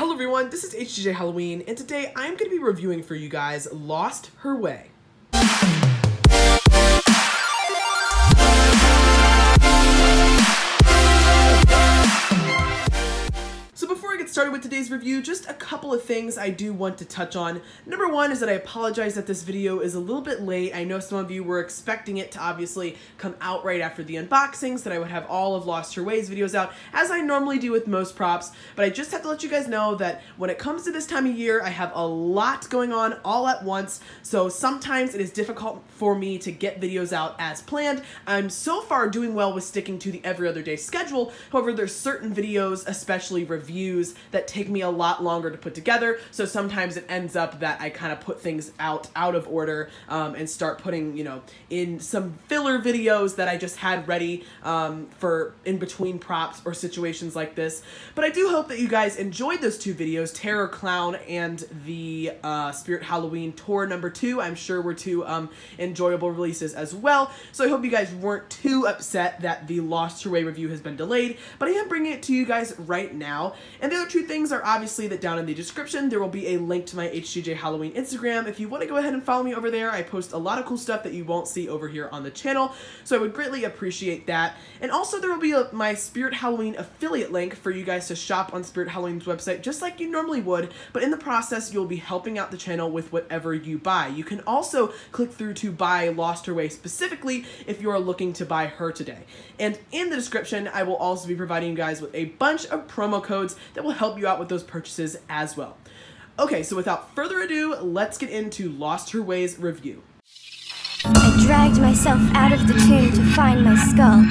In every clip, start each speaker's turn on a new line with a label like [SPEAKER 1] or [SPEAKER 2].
[SPEAKER 1] Hello everyone, this is HGJ Halloween, and today I'm going to be reviewing for you guys Lost Her Way. So before I get started with today's review, just a couple of things I do want to touch on. Number one is that I apologize that this video is a little bit late. I know some of you were expecting it to obviously come out right after the unboxings, that I would have all of Lost Her Way's videos out, as I normally do with most props, but I just have to let you guys know that when it comes to this time of year, I have a lot going on all at once, so sometimes it is difficult for me to get videos out as planned. I'm so far doing well with sticking to the every other day schedule. However, there's certain videos, especially reviews, that take me a lot longer to put together, so sometimes it ends up that I kind of put things out of order and start putting, in some filler videos that I just had ready for in between props or situations like this. But I do hope that you guys enjoyed those two videos, Terror Clown and the Spirit Halloween Tour number 2. I'm sure were two enjoyable releases as well, so I hope you guys weren't too upset that the Lost Her Way review has been delayed, but I am bringing it to you guys right now. And the other two things are obviously that down in the description there will be a link to my HGJ Halloween Instagram. If you want to go ahead and follow me over there, I post a lot of cool stuff that you won't see over here on the channel, so I would greatly appreciate that. And also there will be my Spirit Halloween affiliate link for you guys to shop on Spirit Halloween's website just like you normally would, but in the process you'll be helping out the channel with whatever you buy. You can also click through to buy Lost Her Way specifically if you are looking to buy her today. And in the description I will also be providing you guys with a bunch of promo codes that will help you out with those purchases as well. Okay, so without further ado, let's get into Lost Her Way's review.
[SPEAKER 2] I dragged myself out of the tomb to find my skull.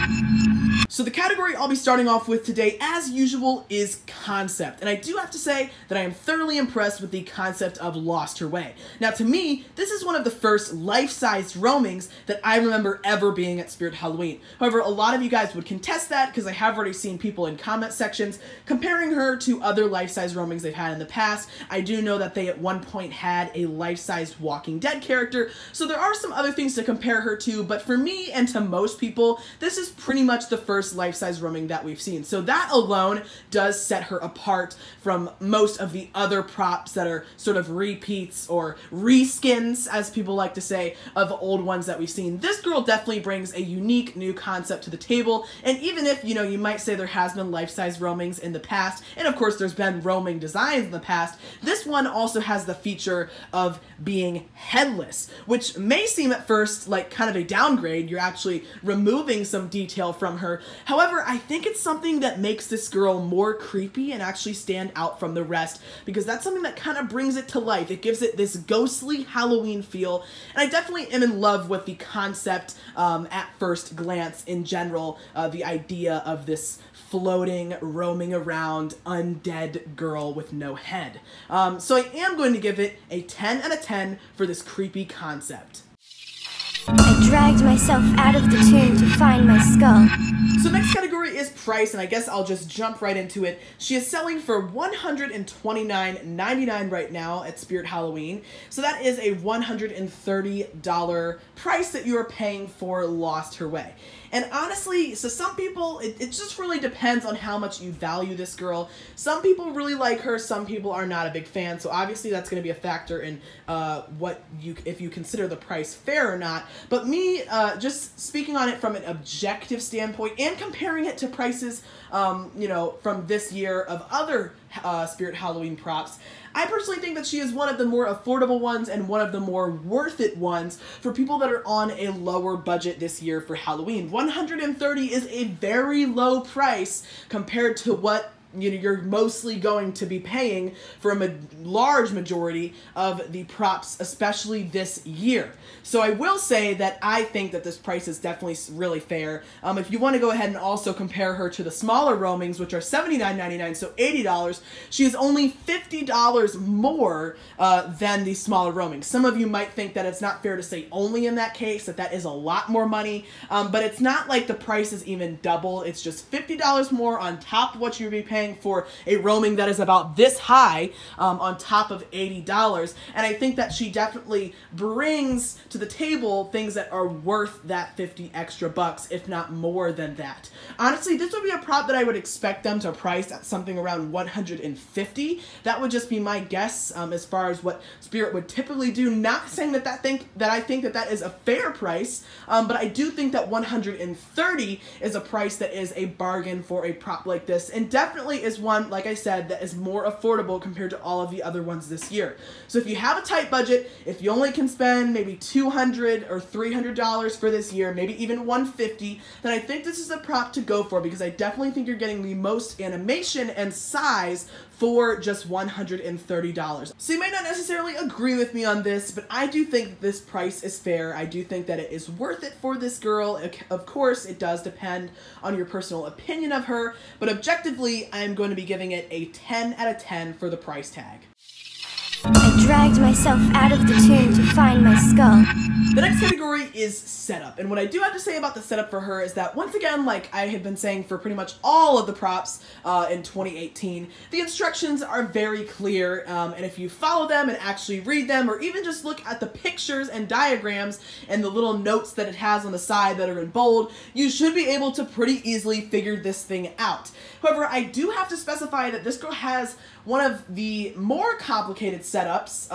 [SPEAKER 1] So the category I'll be starting off with today, as usual, is concept. And I do have to say that I am thoroughly impressed with the concept of Lost Her Way. Now to me, this is one of the first life-sized roamings that I remember ever being at Spirit Halloween. However, a lot of you guys would contest that because I have already seen people in comment sections comparing her to other life-size roamings they've had in the past. I do know that they at one point had a life-sized Walking Dead character, so there are some other things to compare her to, but for me and to most people, this is pretty much the first life-size roaming that we've seen. So that alone does set her apart from most of the other props that are sort of repeats or reskins, as people like to say, of old ones that we've seen. This girl definitely brings a unique new concept to the table, and even if, you might say there has been life-size roamings in the past, and of course there's been roaming designs in the past, this one also has the feature of being headless, which may seem at first like kind of a downgrade. You're actually removing some detail from her. However, I think it's something that makes this girl more creepy and actually stand out from the rest, because that's something that kind of brings it to life. It gives it this ghostly Halloween feel, and I definitely am in love with the concept at first glance in general, the idea of this floating, roaming around, undead girl with no head. So I am going to give it a 10 out of 10 for this creepy concept.
[SPEAKER 2] I dragged myself out of the tomb to find my skull.
[SPEAKER 1] So next category is price, and I guess I'll just jump right into it. She is selling for $129.99 right now at Spirit Halloween. So that is a $130 price that you are paying for Lost Her Way. And honestly, so some people, it just really depends on how much you value this girl. Some people really like her, some people are not a big fan, so obviously that's going to be a factor in if you consider the price fair or not. But me, just speaking on it from an objective standpoint and comparing it to prices, from this year of other Spirit Halloween props, I personally think that she is one of the more affordable ones and one of the more worth it ones for people that are on a lower budget this year for Halloween. $130 is a very low price compared to what you're mostly going to be paying for a large majority of the props, especially this year. So I will say that I think that this price is definitely really fair. If you want to go ahead and also compare her to the smaller roamings, which are $79.99, so $80, she is only $50 more than the smaller roamings. Some of you might think that it's not fair to say only in that case, that is a lot more money, but it's not like the price is even double. It's just $50 more on top of what you'd be paying paying for a roaming that is about this high on top of $80. And I think that she definitely brings to the table things that are worth that 50 extra bucks, if not more than that. Honestly, this would be a prop that I would expect them to price at something around $150. That would just be my guess as far as what Spirit would typically do. Not saying that I think that is a fair price, but I do think that $130 is a price that is a bargain for a prop like this, and definitely is one, like I said, that is more affordable compared to all of the other ones this year. So if you have a tight budget, if you only can spend maybe $200 or $300 for this year, maybe even $150, then I think this is a prop to go for, because I definitely think you're getting the most animation and size for just $130. So you might not necessarily agree with me on this, but I do think this price is fair. I do think that it is worth it for this girl. Of course, it does depend on your personal opinion of her, but objectively, I'm going to be giving it a 10 out of 10 for the price tag.
[SPEAKER 2] I dragged myself out of the tomb to find my skull.
[SPEAKER 1] The next category is setup, and what I do have to say about the setup for her is that, once again, like I have been saying for pretty much all of the props in 2018, the instructions are very clear, and if you follow them and actually read them, or even just look at the pictures and diagrams and the little notes that it has on the side that are in bold, you should be able to pretty easily figure this thing out. However, I do have to specify that this girl has one of the more complicated setups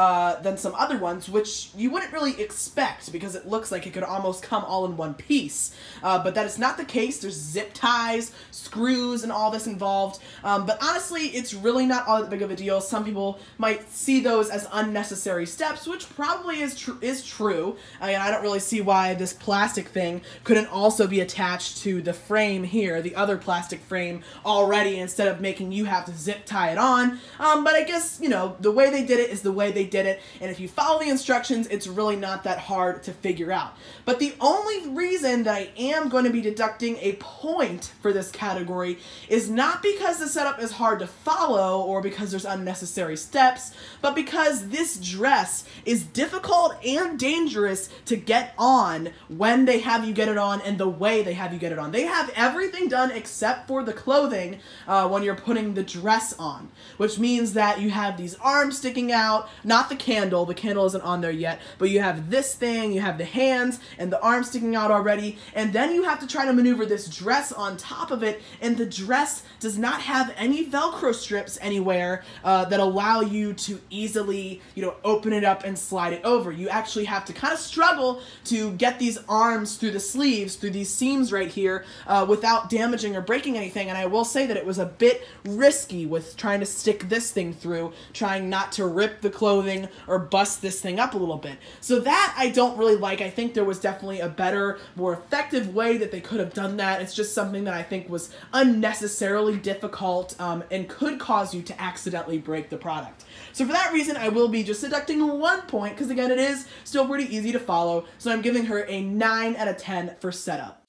[SPEAKER 1] than some other ones, which you wouldn't really expect because it looks like it could almost come all in one piece. But that is not the case. There's zip ties, screws, and all this involved. But honestly, it's really not all that big of a deal. Some people might see those as unnecessary steps, which probably is true. And I don't really see why this plastic thing couldn't also be attached to the frame here, the other plastic frame already, instead of making you have to zip tie it on. But I guess, you know, the way they did it is the way they did it, and if you follow the instructions, it's really not that hard to figure out. But the only reason that I am going to be deducting a point for this category is not because the setup is hard to follow or because there's unnecessary steps, but because this dress is difficult and dangerous to get on when they have you get it on and the way they have you get it on. They have everything done except for the clothing when you're putting the dress on, which means that you have these arms sticking out, not the candle isn't on there yet, but you have this thing, you have the hands and the arms sticking out already, and then you have to try to maneuver this dress on top of it, and the dress does not have any Velcro strips anywhere that allow you to easily, you know, open it up and slide it over. You actually have to kind of struggle to get these arms through the sleeves, through these seams right here, without damaging or breaking anything, and I will say that it was a bit risky with trying to stick this thing through, trying not to rip the clothing or bust this thing up a little bit. So that I don't really like. I think there was definitely a better, more effective way that they could have done that. It's just something that I think was unnecessarily difficult and could cause you to accidentally break the product. So for that reason, I will be just deducting 1 point, because again, it is still pretty easy to follow. So I'm giving her a 9 out of 10 for setup.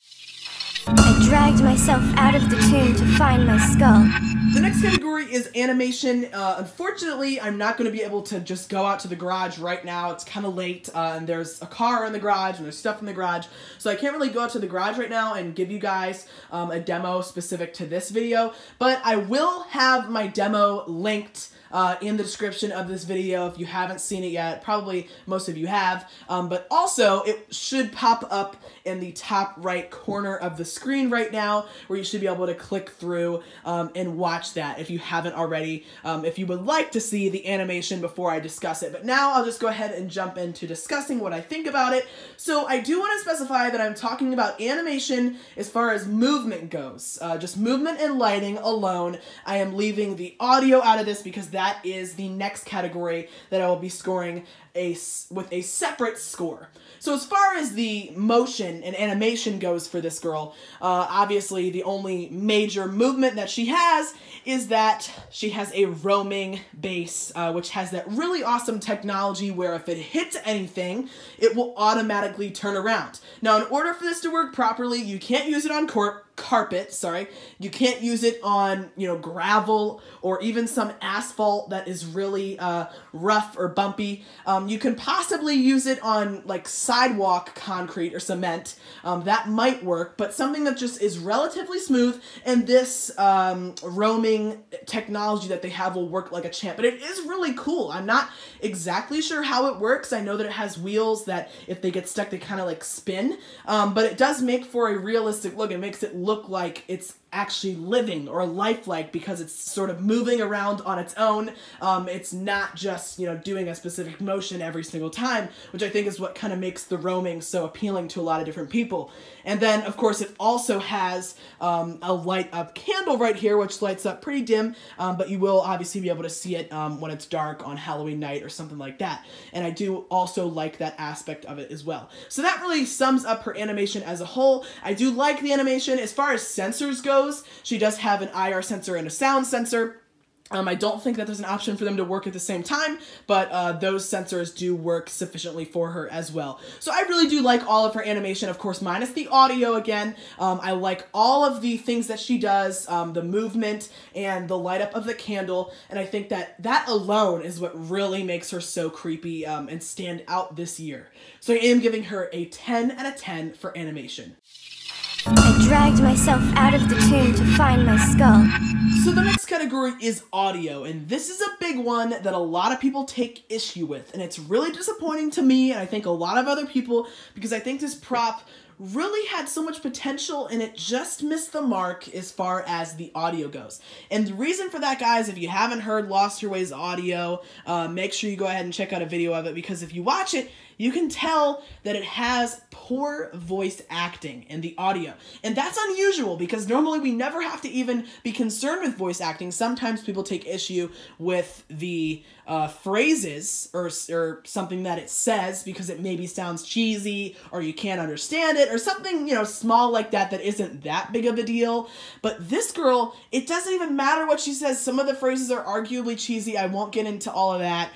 [SPEAKER 2] I dragged myself out of the tomb to find my skull.
[SPEAKER 1] The next category is animation. Unfortunately, I'm not going to be able to just go out to the garage right now. It's kind of late, and there's a car in the garage, and there's stuff in the garage, so I can't really go out to the garage right now and give you guys a demo specific to this video, but I will have my demo linked in the description of this video if you haven't seen it yet. Probably most of you have, but also it should pop up in the top right corner of the screen right now, where you should be able to click through and watch that if you haven't already, if you would like to see the animation before I discuss it. But now I'll just go ahead and jump into discussing what I think about it. So I do want to specify that I'm talking about animation as far as movement goes, just movement and lighting alone. I am leaving the audio out of this because that is the next category that I will be scoring with a separate score. So as far as the motion and animation goes for this girl, obviously the only major movement that she has is that she has a roaming base, which has that really awesome technology where if it hits anything, it will automatically turn around. Now, in order for this to work properly, you can't use it on corp. carpet, sorry. You can't use it on, you know, gravel or even some asphalt that is really rough or bumpy. You can possibly use it on like sidewalk concrete or cement. That might work, but something that just is relatively smooth, and this roaming technology that they have will work like a champ. But it is really cool. I'm not exactly sure how it works. I know that it has wheels that if they get stuck, they kind of like spin, but it does make for a realistic look. It makes it look like it's actually living or lifelike because it's sort of moving around on its own. It's not just, you know, doing a specific motion every single time, which I think is what kind of makes the roaming so appealing to a lot of different people. And then, of course, it also has a light up candle right here, which lights up pretty dim, but you will obviously be able to see it when it's dark on Halloween night or something like that. And I do also like that aspect of it as well. So that really sums up her animation as a whole. I do like the animation. As far as sensors goes, she does have an IR sensor and a sound sensor. I don't think that there's an option for them to work at the same time, but those sensors do work sufficiently for her as well. So I really do like all of her animation, of course, minus the audio again. I like all of the things that she does, the movement and the light up of the candle, and I think that that alone is what really makes her so creepy and stand out this year. So I am giving her a 10 out of 10 for animation.
[SPEAKER 2] I dragged myself out of the tomb to find my skull.
[SPEAKER 1] So the next category is audio, and this is a big one that a lot of people take issue with, and it's really disappointing to me, and I think a lot of other people, because I think this prop really had so much potential and it just missed the mark as far as the audio goes. And the reason for that, guys, if you haven't heard Lost Your Ways audio, make sure you go ahead and check out a video of it, because if you watch it, you can tell that it has poor voice acting in the audio. And that's unusual because normally we never have to even be concerned with voice acting. Sometimes people take issue with the phrases or something that it says because it maybe sounds cheesy or you can't understand it or something, you know, small like that that isn't that big of a deal. But this girl, it doesn't even matter what she says. Some of the phrases are arguably cheesy. I won't get into all of that.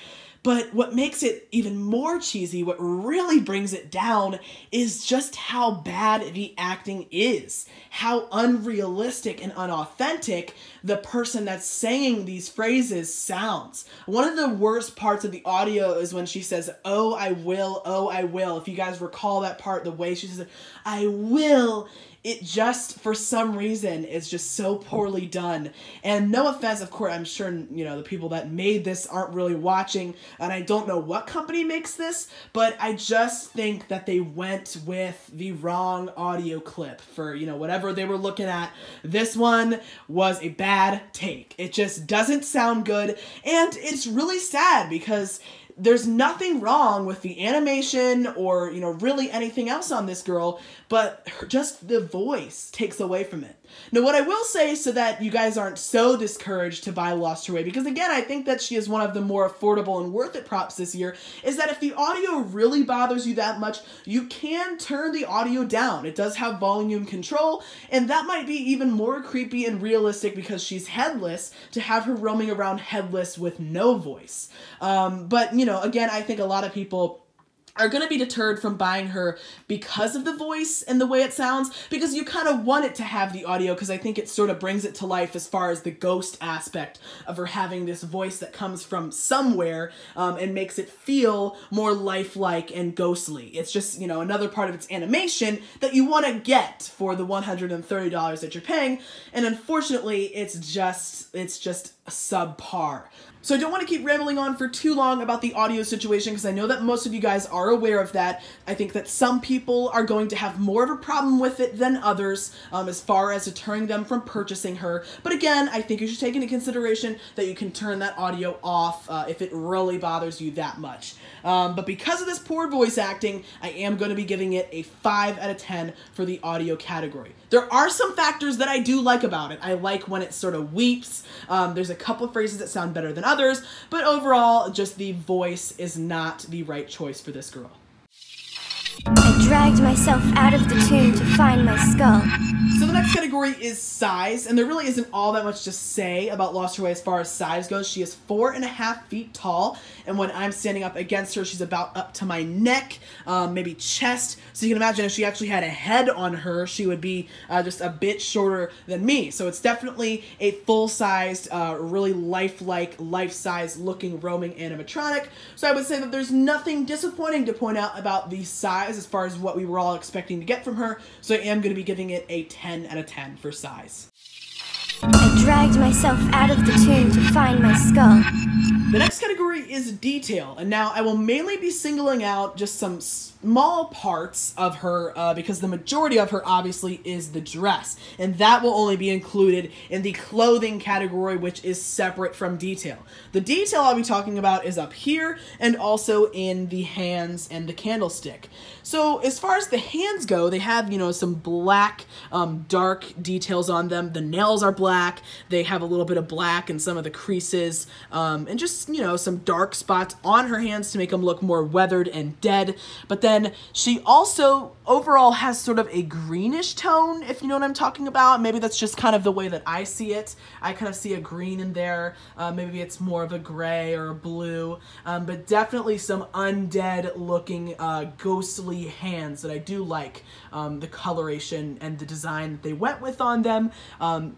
[SPEAKER 1] But what makes it even more cheesy, what really brings it down, is just how bad the acting is. How unrealistic and unauthentic the person that's saying these phrases sounds. One of the worst parts of the audio is when she says, "Oh, I will, oh, I will." If you guys recall that part, the way she says, "I will," it just, for some reason, is just so poorly done. And no offense, of course, I'm sure, you know, the people that made this aren't really watching, and I don't know what company makes this, but I just think that they went with the wrong audio clip for, you know, whatever they were looking at. This one was a bad take. It just doesn't sound good, and it's really sad because there's nothing wrong with the animation or, you know, really anything else on this girl, but just the voice takes away from it. Now, what I will say, so that you guys aren't so discouraged to buy Lost Her Way, because again, I think that she is one of the more affordable and worth it props this year, is that if the audio really bothers you that much, you can turn the audio down. It does have volume control, and that might be even more creepy and realistic because she's headless, to have her roaming around headless with no voice. But, you know, again, I think a lot of people are going to be deterred from buying her because of the voice and the way it sounds, because you kind of want it to have the audio, because I think it sort of brings it to life as far as the ghost aspect of her having this voice that comes from somewhere and makes it feel more lifelike and ghostly. It's just, you know, another part of its animation that you want to get for the $130 that you're paying, and unfortunately it's just subpar. So I don't want to keep rambling on for too long about the audio situation, because I know that most of you guys are aware of that. I think that some people are going to have more of a problem with it than others as far as deterring them from purchasing her. But again, I think you should take into consideration that you can turn that audio off if it really bothers you that much. But because of this poor voice acting, I am going to be giving it a 5 out of 10 for the audio category. There are some factors that I do like about it. I like when it sort of weeps. There's a couple of phrases that sound better than others, but overall, just the voice is not the right choice for this girl.
[SPEAKER 2] I dragged myself out of the tomb to find my skull.
[SPEAKER 1] So the next category is size, and there really isn't all that much to say about Lost Her Way as far as size goes. She is 4.5 feet tall, and when I'm standing up against her, she's about up to my neck, maybe chest. So you can imagine if she actually had a head on her, she would be just a bit shorter than me. So it's definitely a full-sized, really lifelike, life-size looking roaming animatronic. So I would say that there's nothing disappointing to point out about the size as far as what we were all expecting to get from her. So I am going to be giving it a 10 out of 10 for size.
[SPEAKER 2] I dragged myself out of the tomb to find my skull.
[SPEAKER 1] The next category is detail, and now I will mainly be singling out just some small parts of her because the majority of her obviously is the dress, and that will only be included in the clothing category, which is separate from detail. The detail I'll be talking about is up here and also in the hands and the candlestick. So as far as the hands go, they have, you know, some black dark details on them. The nails are black. They have a little bit of black in some of the creases, and just, you know, some dark spots on her hands to make them look more weathered and dead. But then she also overall has sort of a greenish tone, if you know what I'm talking about. Maybe that's just kind of the way that I see it. I kind of see a green in there. Maybe it's more of a gray or a blue, but definitely some undead looking ghostly hands that I do like the coloration and the design that they went with on them.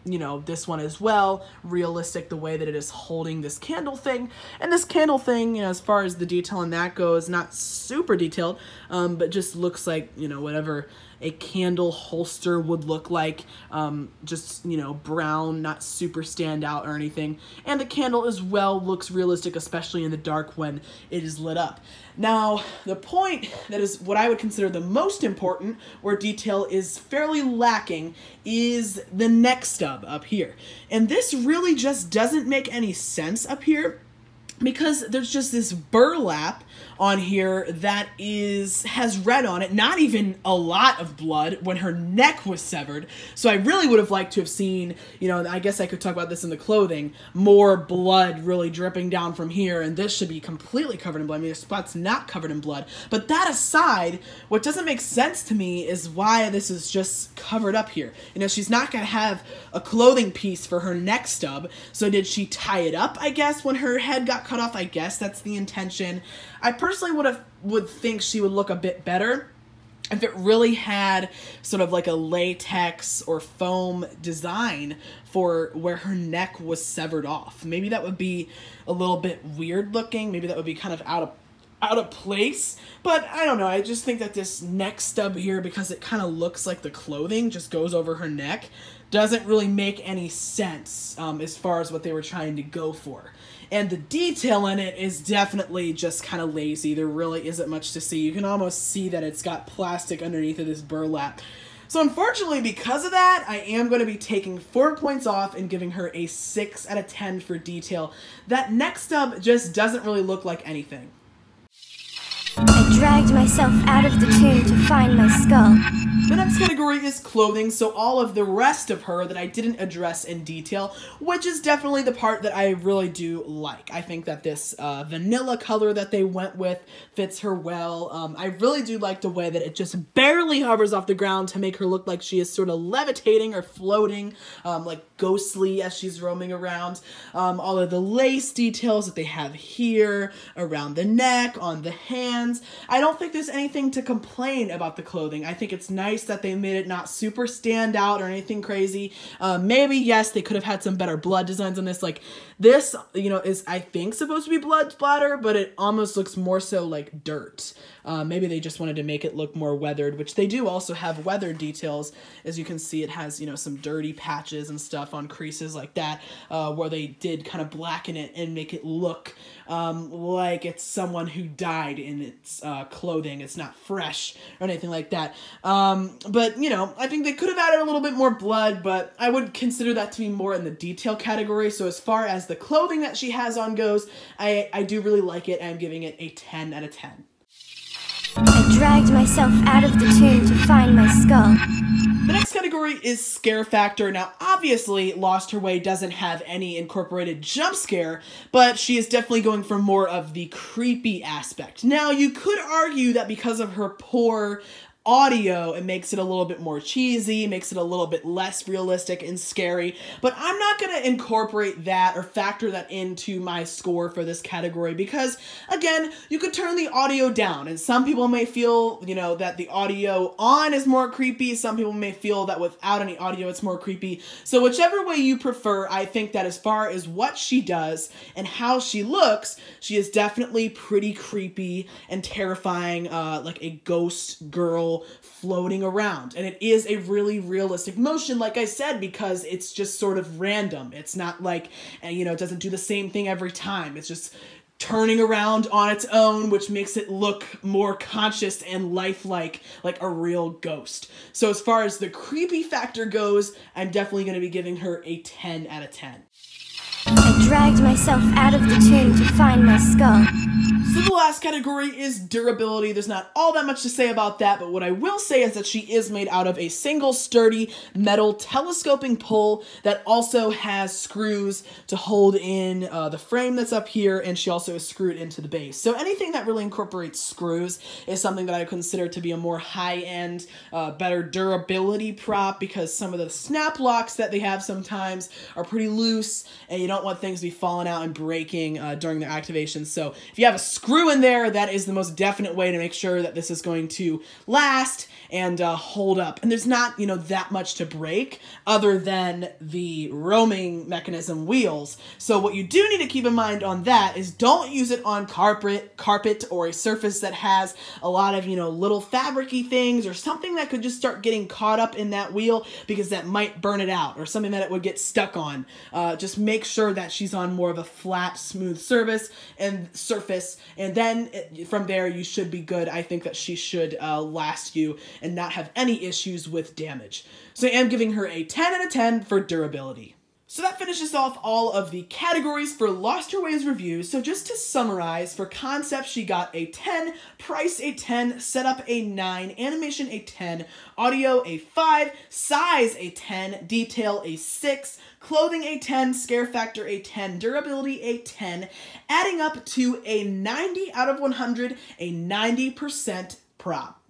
[SPEAKER 1] You know, this one as well, realistic the way that it is holding this candle thing. And this candle thing, you know, as far as the detail on that goes, not super detailed, but just looks like, you know, whatever a candle holster would look like, just, you know, brown, not super stand out or anything. And the candle as well looks realistic, especially in the dark when it is lit up. Now, the point that is what I would consider the most important, where detail is fairly lacking, is the neck stub up here. And this really just doesn't make any sense up here, because there's just this burlap on here that has red on it, not even a lot of blood when her neck was severed. So I really would have liked to have seen, you know, I guess I could talk about this in the clothing, more blood really dripping down from here, and this should be completely covered in blood. I mean, the spot's not covered in blood. But that aside, what doesn't make sense to me is why this is just covered up here. You know, she's not going to have a clothing piece for her neck stub, so did she tie it up, I guess, when her head got cut off? I guess that's the intention. I personally would think she would look a bit better if it really had sort of like a latex or foam design for where her neck was severed off. Maybe that would be a little bit weird looking. Maybe that would be kind of out of place, but I don't know. I just think that this neck stub here, because it kind of looks like the clothing just goes over her neck, doesn't really make any sense as far as what they were trying to go for. And the detail in it is definitely just kind of lazy. There really isn't much to see. You can almost see that it's got plastic underneath of this burlap. So unfortunately, because of that, I am going to be taking 4 points off and giving her a 6 out of 10 for detail. That neck stub just doesn't really look like anything.
[SPEAKER 2] I dragged myself out of the tomb to find my skull.
[SPEAKER 1] The next category is clothing, so all of the rest of her that I didn't address in detail, which is definitely the part that I really do like. I think that this vanilla color that they went with fits her well. I really do like the way that it just barely hovers off the ground to make her look like she is sort of levitating or floating, like ghostly as she's roaming around. All of the lace details that they have here, around the neck, on the hands. I don't think there's anything to complain about the clothing. I think it's nice that they made it not super stand out or anything crazy. Maybe, yes, they could have had some better blood designs on this. Like, this, you know, is, I think, supposed to be blood splatter, but it almost looks more so like dirt. Maybe they just wanted to make it look more weathered, which they do also have weathered details. As you can see, it has, you know, some dirty patches and stuff on creases like that, where they did kind of blacken it and make it look like it's someone who died in its clothing. It's not fresh or anything like that. But, you know, I think they could have added a little bit more blood, but I would consider that to be more in the detail category. So as far as the clothing that she has on goes, I do really like it. I'm giving it a 10 out of 10.
[SPEAKER 2] I dragged myself out of the tomb to find my skull.
[SPEAKER 1] The next category is scare factor. Now, obviously, Lost Her Way doesn't have any incorporated jump scare, but she is definitely going for more of the creepy aspect. Now, you could argue that because of her poor audio, it makes it a little bit more cheesy, makes it a little bit less realistic and scary, but I'm not going to incorporate that or factor that into my score for this category because, again, you could turn the audio down, and some people may feel, you know, that the audio on is more creepy, some people may feel that without any audio it's more creepy, so whichever way you prefer, I think that as far as what she does and how she looks, she is definitely pretty creepy and terrifying, like a ghost girl floating around. And it is a really realistic motion, like I said, because it's just sort of random. It's not like, you know, it doesn't do the same thing every time. It's just turning around on its own, which makes it look more conscious and lifelike, like a real ghost. So as far as the creepy factor goes, I'm definitely going to be giving her a 10 out of 10.
[SPEAKER 2] I dragged myself out of the tomb to find my skull.
[SPEAKER 1] So the last category is durability. There's not all that much to say about that, but what I will say is that she is made out of a single sturdy metal telescoping pole that also has screws to hold in the frame that's up here, and she also is screwed into the base. So anything that really incorporates screws is something that I consider to be a more high-end, better durability prop, because some of the snap locks that they have sometimes are pretty loose, and you don't want things to be falling out and breaking during their activation. So if you have a screw in there, that is the most definite way to make sure that this is going to last and hold up. And there's not, you know, that much to break other than the roaming mechanism wheels. So what you do need to keep in mind on that is don't use it on carpet or a surface that has a lot of, you know, little fabric-y things or something that could just start getting caught up in that wheel, because that might burn it out, or something that it would get stuck on. Just make sure that she's on more of a flat, smooth surface, and then from there you should be good. I think that she should last you and not have any issues with damage. So I am giving her a 10 out of 10 for durability. So that finishes off all of the categories for Lost Her Ways reviews. So just to summarize, for concept, she got a 10, price a 10, setup a 9, animation a 10, audio a 5, size a 10, detail a 6, clothing a 10, scare factor a 10, durability a 10, adding up to a 90 out of 100, a 90% prop.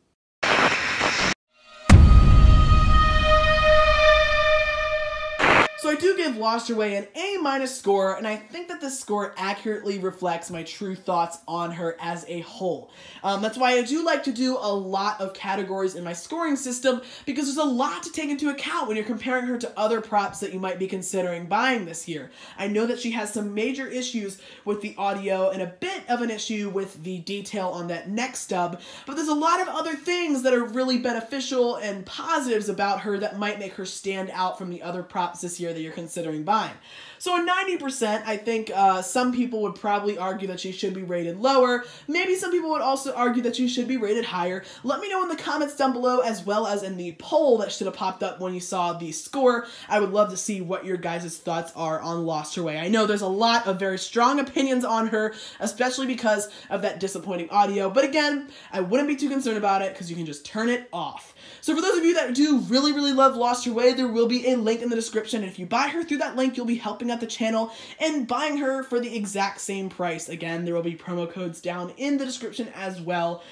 [SPEAKER 1] So I do give Lost Her Way an A- score, and I think that this score accurately reflects my true thoughts on her as a whole. That's why I do like to do a lot of categories in my scoring system, because there's a lot to take into account when you're comparing her to other props that you might be considering buying this year. I know that she has some major issues with the audio and a bit of an issue with the detail on that neck stub, but there's a lot of other things that are really beneficial and positives about her that might make her stand out from the other props this year that you're considering buying. So a 90%, I think some people would probably argue that she should be rated lower. Maybe some people would also argue that she should be rated higher. Let me know in the comments down below, as well as in the poll that should have popped up when you saw the score. I would love to see what your guys' thoughts are on Lost Her Way. I know there's a lot of very strong opinions on her, especially because of that disappointing audio. But again, I wouldn't be too concerned about it because you can just turn it off. So for those of you that do really, really love Lost Her Way, there will be a link in the description. And if you buy her through that link, you'll be helping out the channel and buying her for the exact same price. Again, there will be promo codes down in the description as well.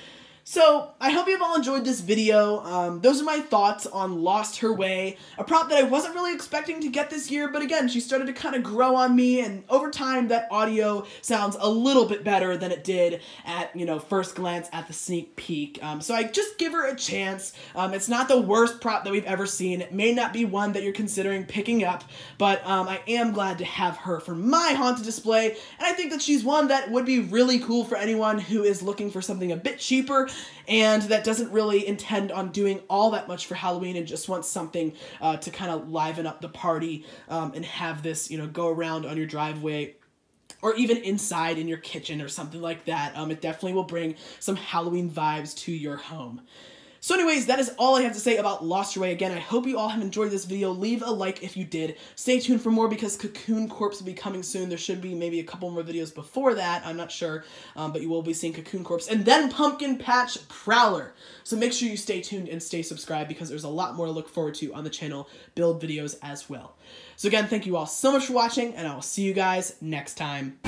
[SPEAKER 1] So, I hope you've all enjoyed this video. Those are my thoughts on Lost Her Way, a prop that I wasn't really expecting to get this year, but again, she started to kind of grow on me, and over time, that audio sounds a little bit better than it did at, you know, first glance at the sneak peek. So I just give her a chance. It's not the worst prop that we've ever seen. It may not be one that you're considering picking up, but I am glad to have her for my haunted display, and I think that she's one that would be really cool for anyone who is looking for something a bit cheaper and that doesn't really intend on doing all that much for Halloween and just wants something to kind of liven up the party and have this, you know, go around on your driveway or even inside in your kitchen or something like that. It definitely will bring some Halloween vibes to your home. So anyways, that is all I have to say about Lost Her Way. Again, I hope you all have enjoyed this video. Leave a like if you did. Stay tuned for more because Cocoon Corpse will be coming soon. There should be maybe a couple more videos before that. I'm not sure, but you will be seeing Cocoon Corpse. And then Pumpkin Patch Prowler. So make sure you stay tuned and stay subscribed because there's a lot more to look forward to on the channel. Build videos as well. So again, thank you all so much for watching, and I will see you guys next time.